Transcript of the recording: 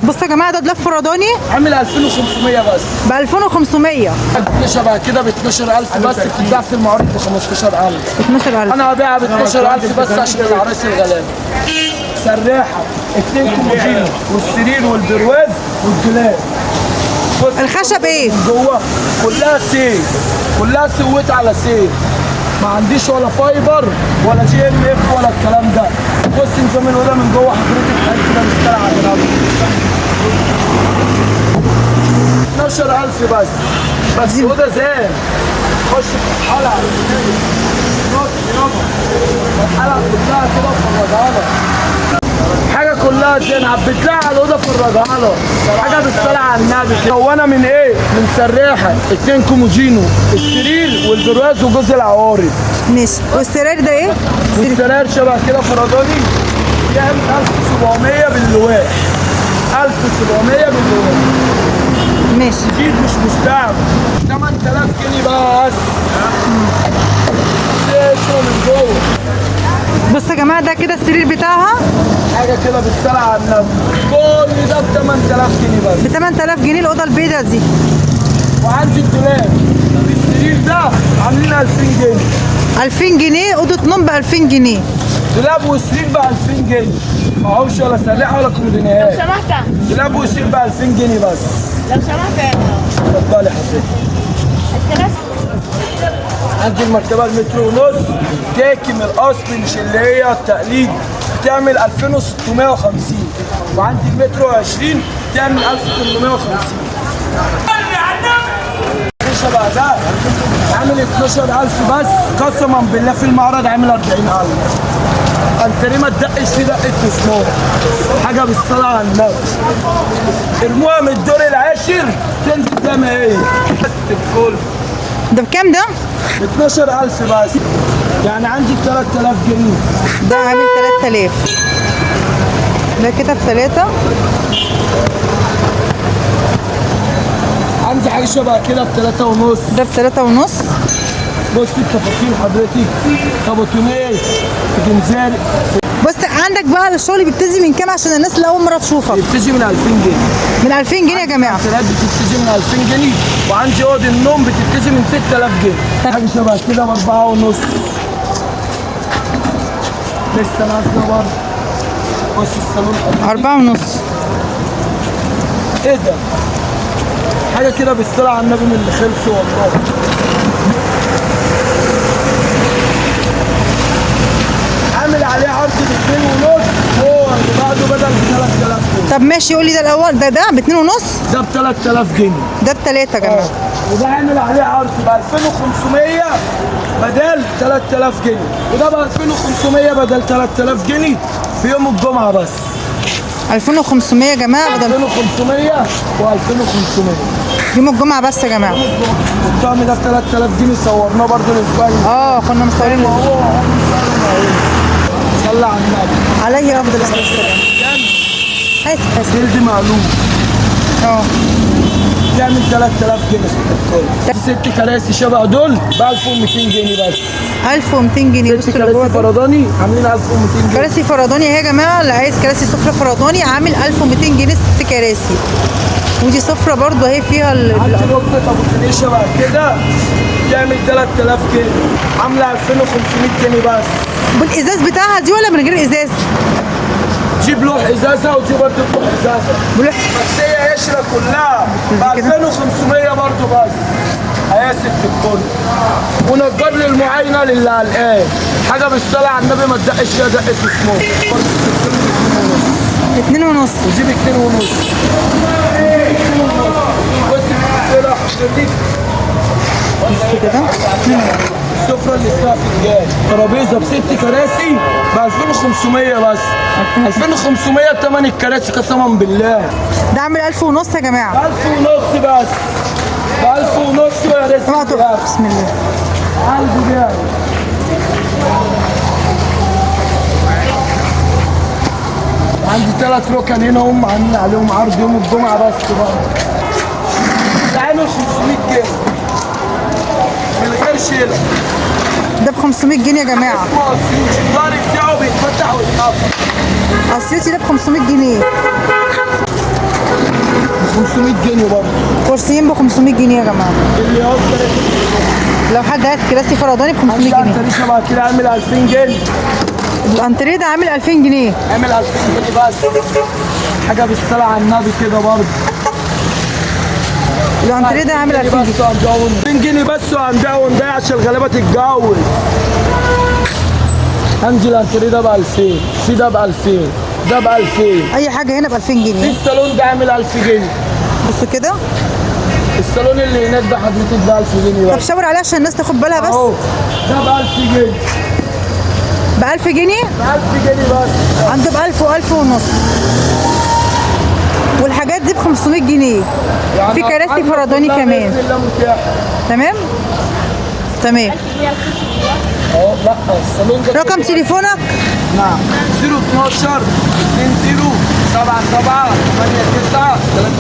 بصوا يا جماعه ده دولاب فراداني عامل 2500 بس ب 2500. شبه كده ب 12000 بس، بتتباع في المعارض ب 15000. 12000. انا هبيعها ب 12000 بس عشان العرايس الغلابه. سراحه 2 كومودينو والسرير والبرواز والدولاب. الخشب ايه؟ من جوه كلها سيف، كلها سويت على سيف، ما عنديش ولا فايبر ولا جي ام اف ولا الكلام ده. بص نظام الوضع من جوه حضرتك حاجه كده مسترعى على الارض. 12000 بس اوضه زين. خش في الحلقه الحلقه كلها كده فرجها لك، حاجه كلها زين. عبيت لها على الاوضه فرجها لك، حاجه بالصلاه على النبي كده. وانا من ايه؟ من سراحه 2 كومودينو السرير والبرواز وجزء العوارض. ماشي. والسراير ده ايه؟ والسراير شبه كده فراداني يعمل 1700 باللواح. 1700 باللواح. ماشي. جديد مش مستعمل. 8000 جنيه بس. شو من جوه. بصوا يا جماعه ده كده السرير بتاعها حاجه كده بالصلاه على النبي. كل ده ب 8000 جنيه بس. ب 8000 جنيه الاوضه البيضاء دي. وعندي الدولاب السرير ده عاملين 2000 جنيه. 2000 جنيه اوضه نوم ب 2000 جنيه. دولاب وسرير ب 2000 جنيه. معهوش ولا سريحه ولا كومودينيات. لو سمحت. دولاب وسرير ب 2000 جنيه بس. لو سمحت. اتفضلي حضرتك. الكراسي. عندي المرتبه المتر ونص تاكي من الاصل مش اللي هي التقليد، بتعمل 2650. وعندي المتر 20 تعمل 1850. شبه ده عامل 12000 بس، قسما بالله في المعرض عامل 40000. انتريه ما تدقش فيه دقه مسمار، حاجه بالصلاه على النبي. ارموها من الدور العاشر تنزل زي ما هي. الكل ده بكام ده؟ 12000 بس، يعني عندي ب 3000 جنيه. ده عامل 3000. ده كده ب3. عندي حاجه شبه كده ب 3.5. ده ب3.5. بص التفاصيل حضرتك، كابوتونيه جنزاري. بص عندك بقى الشغل بيبتدي من كام عشان الناس اللي اول مره تشوفك؟ بتجي من 2000 جنيه. من 2000 جنيه يا جماعه. الثلاث بتبتدي من 2000 جنيه، وعندي اوضه النوم بتبتدي من 6000 جنيه. حاجه شبه كده ب 4.5. لسه نازله برضه. بص الصالون 4.5. ايه ده؟ حاجه كده بالصلاه على النبي من اللي خلصوا والله. عامل عليه عرض ب 2.5. هو اللي بعده بدل ب 3000 جنيه. طب ماشي قول لي ده الاول. ده ب2.5. ده ب 3000 جنيه. ده ب3 يا جماعه. وده عامل عليه عرض ب 2500 بدل 3000 جنيه، وده ب 2500 بدل 3000 جنيه في يوم الجمعه بس. 2500 يا جماعه بدل 2500 و2500 يوم الجمعه بس يا جماعه. الطقم ده ب 3000 جنيه، صورناه برضه الاسبوع اللي فات. كنا مصورين. هو صلى على النبي عليه افضل الصلاه والسلام. حاسب جلد مقلوب تعمل 3000 جنيه. ست كراسي شبه دول ب 1200 جنيه بس. 1200 جنيه. ست كراسي فرداني عاملين 1200 جنيه. كراسي فراداني اهي يا جماعه، اللي عايز كراسي سفره فراداني عامل 1200 جنيه 6 كراسي. ودي سفره برضو اهي فيها عندي نقطة كابوتونيه شبه كده تعمل 3000 جنيه، عاملة 2500 جنيه بس. بالازاز بتاعها دي ولا من غير ازاز؟ جيب لوح ازازة وجيب برضه لوح ازازة. بلوح. بس هي قشرة كلها ب 2500 برضه بس. يا ست الكل. ونجار للمعاينة للي قلقان. حاجة بالصلاة على النبي ما تدقش فيها دقة مسمار. 2.5. وجيب 2.5. بص السلة حضرتك. بص كده. السفرة اللي اسمها فنجان، ترابيزة ب6 كراسي ب 2500 بس. 2500 تمن الكراسي قسما بالله. ده عامل 1000.5 يا جماعه. 1000.5 بس. ب 1000.5 يا رزق. بسم الله. قلبي جاي. عندي 3 ركن هنا هم عاملين عليهم عرض يوم الجمعة بس بقى. ده عامل 500 جنيه من غير شيلة. ده ب 500 جنيه يا جماعه. الضهر بتاعه بيتفتح ويتقفل. اسيوطي ده ب 500 جنيه. 500 جنيه برضه. كرسيين ب 500 جنيه يا جماعه. اللي هو كراسي لو حد عايز كراسي فرداني ب 500 عندي جنيه. انتريه شبه كده عامل 2000 جنيه. الانتريه ده عامل 2000 جنيه. عامل 2000 جنيه بس. حاجه بالصلاه على النبي كده برضه. الانتريه ده عامل 2000 جنيه. بس وهنبيعه 200 جنيه بس وهنبيعه ونبيع عشان الغلابه تتجوز. عندي الانتريه ده ب 2000، في ده ب 2000، ده ب 2000. اي حاجه هنا ب 2000 في جنيه. الصالون ده عامل 1000 جنيه. بصوا كده. الصالون اللي هناك ده حضرتك ده 1000 جنيه طب بس. شاور عليه عشان الناس تاخد بالها بس. اهو ده ب 1000 جنيه. ب 1000 جنيه. ب 1000 جنيه بس. عنده ب 1000 و1000 ونص. والحاجات دي ب 500 جنيه. في كراسي عندنا فرداني كلها كمان. بإذن الله متاحة. تمام. تمام. اهو لا الصالون ده رقم تليفونك؟ نعم 012 20 77 89 39